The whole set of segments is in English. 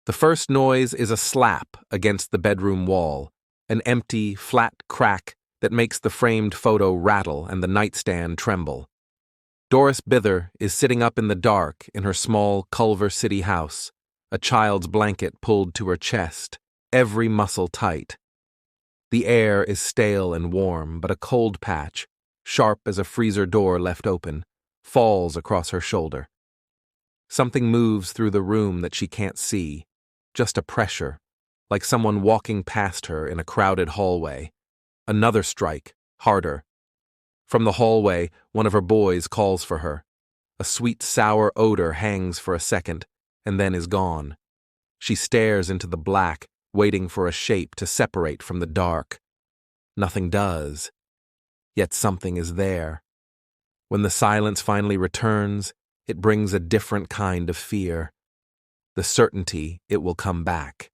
The first noise is a slap against the bedroom wall, an empty, flat crack that makes the framed photo rattle and the nightstand tremble. Doris Bither is sitting up in the dark in her small Culver City house, a child's blanket pulled to her chest, every muscle tight. The air is stale and warm, but a cold patch, sharp as a freezer door left open, falls across her shoulder. Something moves through the room that she can't see, just a pressure, like someone walking past her in a crowded hallway. Another strike, harder. From the hallway, one of her boys calls for her. A sweet, sour odor hangs for a second, and then is gone. She stares into the black, waiting for a shape to separate from the dark. Nothing does. Yet something is there. When the silence finally returns, it brings a different kind of fear. The certainty it will come back.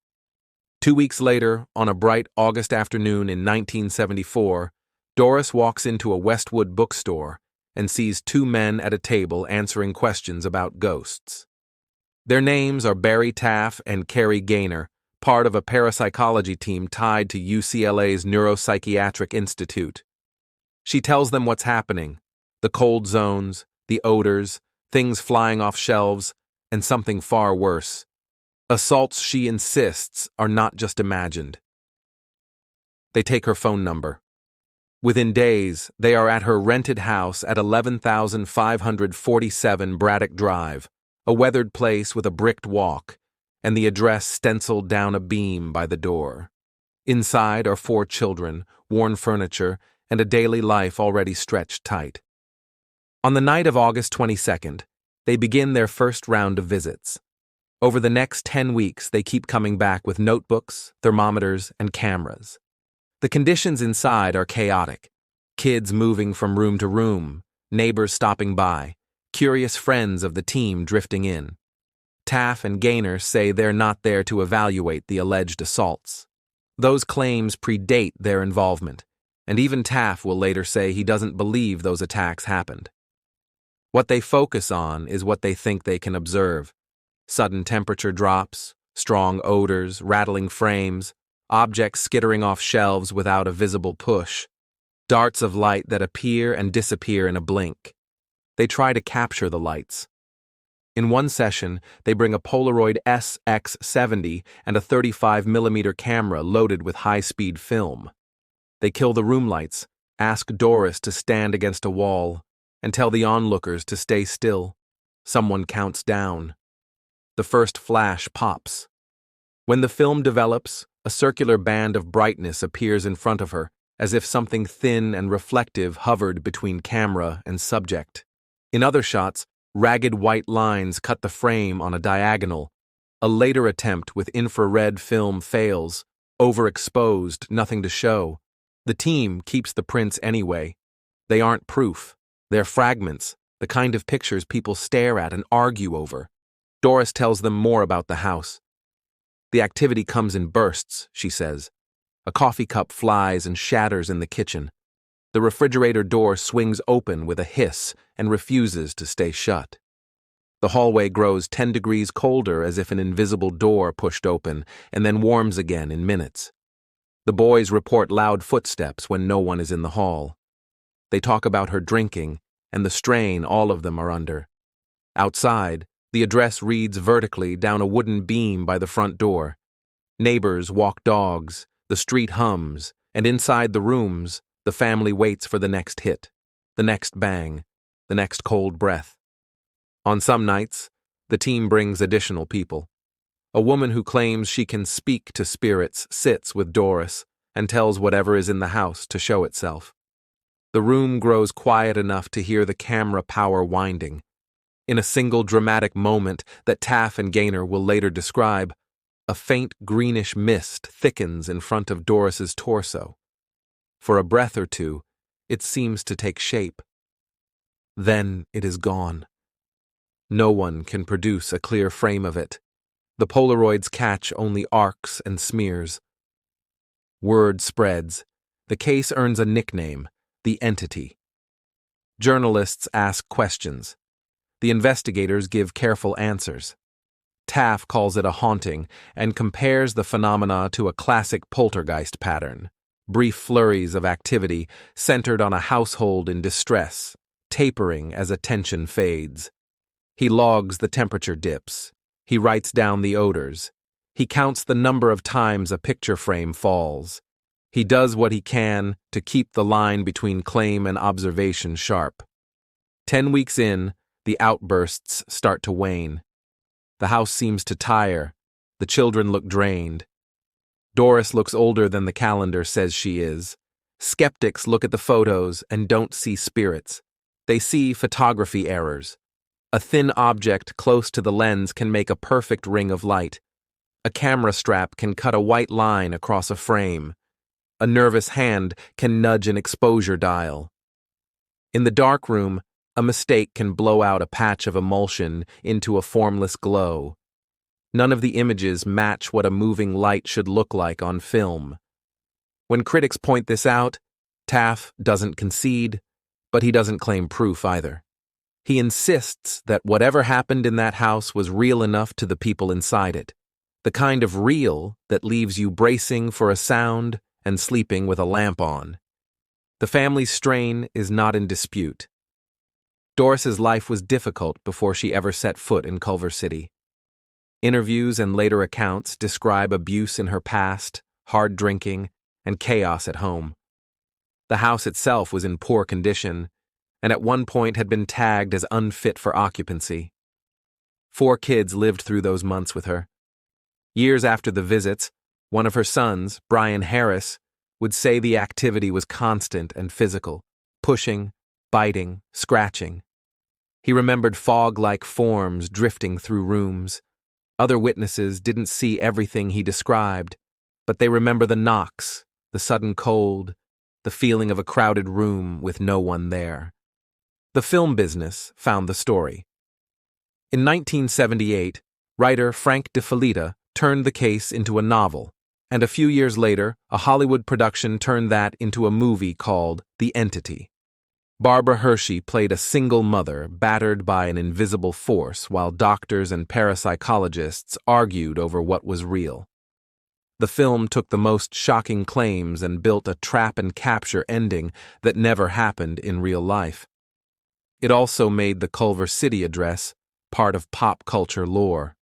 2 weeks later, on a bright August afternoon in 1974, Doris walks into a Westwood bookstore and sees two men at a table answering questions about ghosts. Their names are Barry Taff and Carrie Gaynor, part of a parapsychology team tied to UCLA's Neuropsychiatric Institute. She tells them what's happening: the cold zones, the odors, things flying off shelves, and something far worse. Assaults she insists are not just imagined. They take her phone number. Within days, they are at her rented house at 11,547 Braddock Drive, a weathered place with a bricked walk, and the address stenciled down a beam by the door. Inside are 4 children, worn furniture, and a daily life already stretched tight. On the night of August 22nd, they begin their first round of visits. Over the next 10 weeks, they keep coming back with notebooks, thermometers, and cameras. The conditions inside are chaotic. Kids moving from room to room, neighbors stopping by, curious friends of the team drifting in. Taff and Gaynor say they're not there to evaluate the alleged assaults. Those claims predate their involvement, and even Taff will later say he doesn't believe those attacks happened. What they focus on is what they think they can observe: sudden temperature drops, strong odors, rattling frames, objects skittering off shelves without a visible push, darts of light that appear and disappear in a blink. They try to capture the lights. In one session, they bring a Polaroid SX70 and a 35mm camera loaded with high-speed film. They kill the room lights, ask Doris to stand against a wall, and tell the onlookers to stay still. Someone counts down. The first flash pops. When the film develops, a circular band of brightness appears in front of her, as if something thin and reflective hovered between camera and subject. In other shots, ragged white lines cut the frame on a diagonal. A later attempt with infrared film fails, overexposed, nothing to show. The team keeps the prints anyway. They aren't proof. They're fragments, the kind of pictures people stare at and argue over. Doris tells them more about the house. The activity comes in bursts, she says. A coffee cup flies and shatters in the kitchen. The refrigerator door swings open with a hiss and refuses to stay shut. The hallway grows 10 degrees colder as if an invisible door pushed open, and then warms again in minutes. The boys report loud footsteps when no one is in the hall. They talk about her drinking and the strain all of them are under. Outside, the address reads vertically down a wooden beam by the front door. Neighbors walk dogs, the street hums, and inside the rooms, the family waits for the next hit, the next bang, the next cold breath. On some nights, the team brings additional people. A woman who claims she can speak to spirits sits with Doris and tells whatever is in the house to show itself. The room grows quiet enough to hear the camera power winding. In a single dramatic moment that Taff and Gaynor will later describe, a faint greenish mist thickens in front of Doris's torso. For a breath or two, it seems to take shape. Then it is gone. No one can produce a clear frame of it. The Polaroids catch only arcs and smears. Word spreads. The case earns a nickname: the Entity. Journalists ask questions. The investigators give careful answers. Taff calls it a haunting and compares the phenomena to a classic poltergeist pattern. Brief flurries of activity centered on a household in distress, tapering as attention fades. He logs the temperature dips. He writes down the odors. He counts the number of times a picture frame falls. He does what he can to keep the line between claim and observation sharp. 10 weeks in, the outbursts start to wane. The house seems to tire. The children look drained. Doris looks older than the calendar says she is. Skeptics look at the photos and don't see spirits. They see photography errors. A thin object close to the lens can make a perfect ring of light. A camera strap can cut a white line across a frame. A nervous hand can nudge an exposure dial. In the dark room, a mistake can blow out a patch of emulsion into a formless glow. None of the images match what a moving light should look like on film. When critics point this out, Taff doesn't concede, but he doesn't claim proof either. He insists that whatever happened in that house was real enough to the people inside it, the kind of real that leaves you bracing for a sound and sleeping with a lamp on. The family's strain is not in dispute. Doris's life was difficult before she ever set foot in Culver City. Interviews and later accounts describe abuse in her past, hard drinking, and chaos at home. The house itself was in poor condition, and at one point had been tagged as unfit for occupancy. 4 kids lived through those months with her. Years after the visits, one of her sons, Brian Harris, would say the activity was constant and physical, pushing, biting, scratching. He remembered fog-like forms drifting through rooms. Other witnesses didn't see everything he described, but they remember the knocks, the sudden cold, the feeling of a crowded room with no one there. The film business found the story. In 1978, writer Frank DeFelitta turned the case into a novel, and a few years later, a Hollywood production turned that into a movie called The Entity. Barbara Hershey played a single mother battered by an invisible force while doctors and parapsychologists argued over what was real. The film took the most shocking claims and built a trap-and-capture ending that never happened in real life. It also made the Culver City address part of pop culture lore.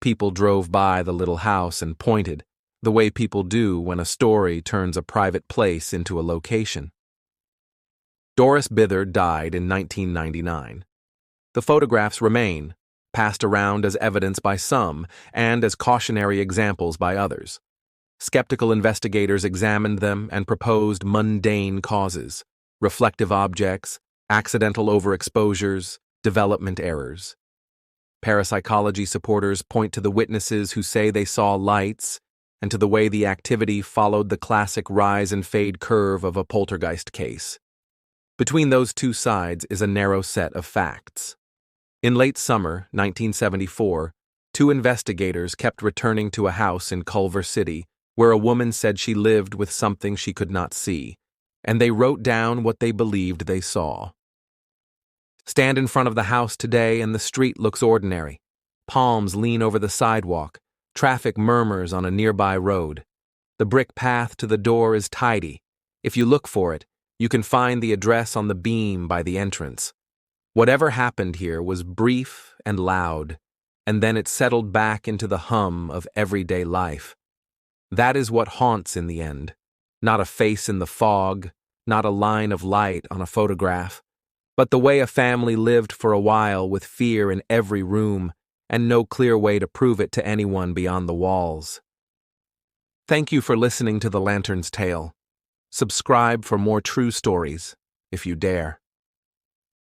People drove by the little house and pointed, the way people do when a story turns a private place into a location. Doris Bither died in 1999. The photographs remain, passed around as evidence by some and as cautionary examples by others. Skeptical investigators examined them and proposed mundane causes, reflective objects, accidental overexposures, development errors. Parapsychology supporters point to the witnesses who say they saw lights and to the way the activity followed the classic rise and fade curve of a poltergeist case. Between those two sides is a narrow set of facts. In late summer 1974, 2 investigators kept returning to a house in Culver City where a woman said she lived with something she could not see, and they wrote down what they believed they saw. Stand in front of the house today and the street looks ordinary. Palms lean over the sidewalk. Traffic murmurs on a nearby road. The brick path to the door is tidy. If you look for it, you can find the address on the beam by the entrance. Whatever happened here was brief and loud, and then it settled back into the hum of everyday life. That is what haunts in the end. Not a face in the fog, not a line of light on a photograph, but the way a family lived for a while with fear in every room and no clear way to prove it to anyone beyond the walls. Thank you for listening to The Lantern's Tale. Subscribe for more true stories, if you dare.